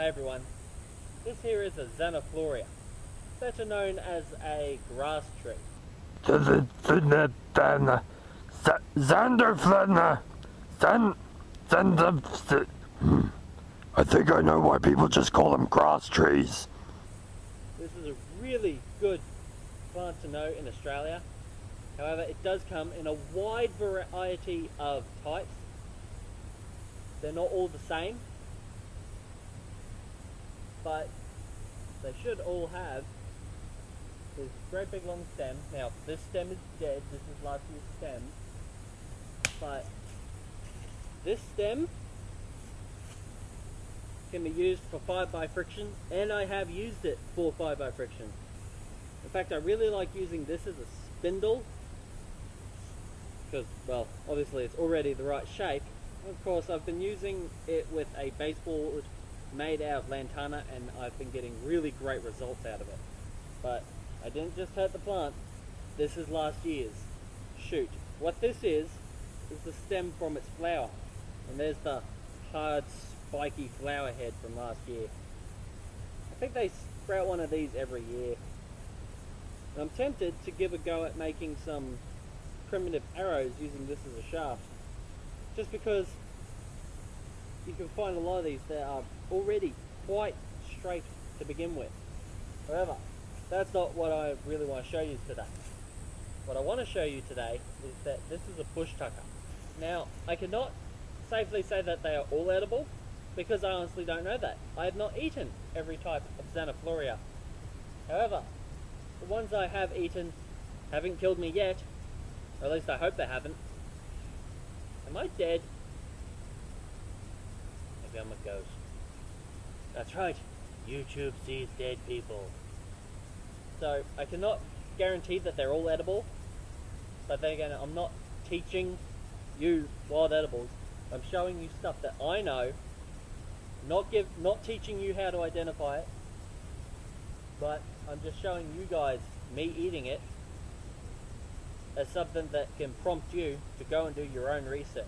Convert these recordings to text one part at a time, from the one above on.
Hey everyone, this here is a Xenophloria, better known as a grass tree. I think I know why people just call them grass trees. This is a really good plant to know in Australia. However, it does come in a wide variety of types. They're not all the same, but they should all have this great big long stem. Now, this stem is dead. This is last year's stem. But this stem can be used for 5x friction, and I have used it for 5x friction. In fact, I really like using this as a spindle because, well, obviously it's already the right shape. Of course, I've been using it with a baseboard made out of lantana, and I've been getting really great results out of it. But I didn't just hurt the plant. This is last year's shoot. What this is the stem from its flower, and there's the hard spiky flower head from last year. I think they sprout one of these every year. And I'm tempted to give a go at making some primitive arrows using this as a shaft, just because you can find a lot of these that are already quite straight to begin with. However, that's not what I really want to show you today. What I want to show you today is that this is a bush tucker. Now, I cannot safely say that they are all edible, because I honestly don't know that. I have not eaten every type of Xenophloria. However, the ones I have eaten haven't killed me yet, or at least I hope they haven't. Am I dead? Maybe I'm a ghost. That's right, YouTube sees dead people. So, I cannot guarantee that they're all edible, but then again, I'm not teaching you wild edibles. I'm showing you stuff that I know, not teaching you how to identify it, but I'm just showing you guys me eating it as something that can prompt you to go and do your own research.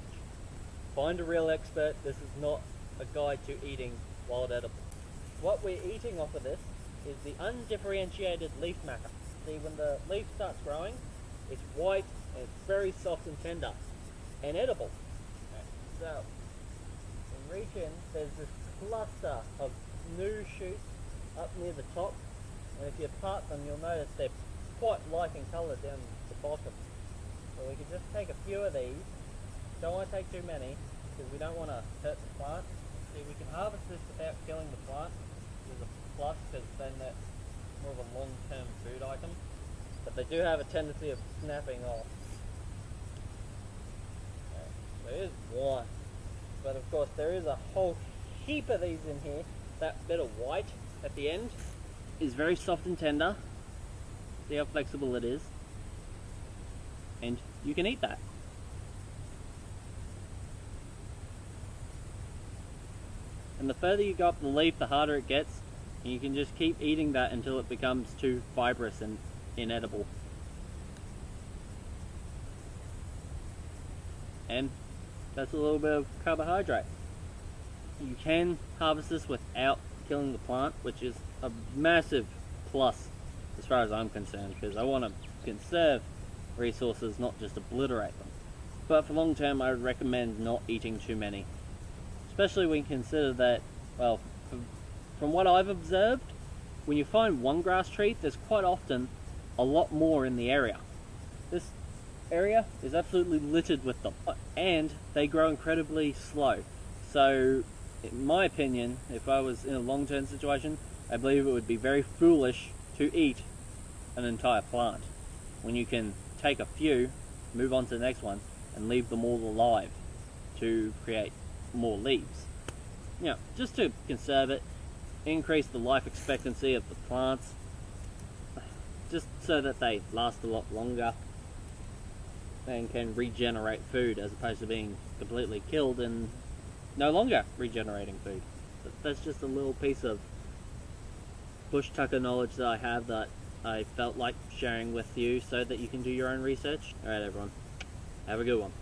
Find a real expert. This is not a guide to eating wild edibles. What we're eating off of this is the undifferentiated leaf maca. See, when the leaf starts growing, it's white and it's very soft and tender and edible. So, in reach in, there's this cluster of new shoots up near the top, and if you part them, you'll notice they're quite light in colour down the bottom. So we can just take a few of these. Don't want to take too many, because we don't want to hurt the plant. See, we can harvest this without killing the plant. There's a plus, because then that's more of a long-term food item. But they do have a tendency of snapping off. Okay, so here's one. But of course, there is a whole heap of these in here. That bit of white at the end is very soft and tender. See how flexible it is? And you can eat that. And the further you go up the leaf, the harder it gets. And you can just keep eating that until it becomes too fibrous and inedible. And that's a little bit of carbohydrate. You can harvest this without killing the plant, which is a massive plus as far as I'm concerned, because I want to conserve resources, not just obliterate them. But for long term, I would recommend not eating too many, especially when you consider that, well, from what I've observed, when you find one grass tree, there's quite often a lot more in the area. This area is absolutely littered with them, and they grow incredibly slow. So, in my opinion, if I was in a long-term situation, I believe it would be very foolish to eat an entire plant, when you can take a few, move on to the next one, and leave them all alive to create more leaves. You know, just to conserve it, increase the life expectancy of the plants, just so that they last a lot longer and can regenerate food, as opposed to being completely killed and no longer regenerating food. But that's just a little piece of bush tucker knowledge that I have that I felt like sharing with you so that you can do your own research. Alright everyone, have a good one.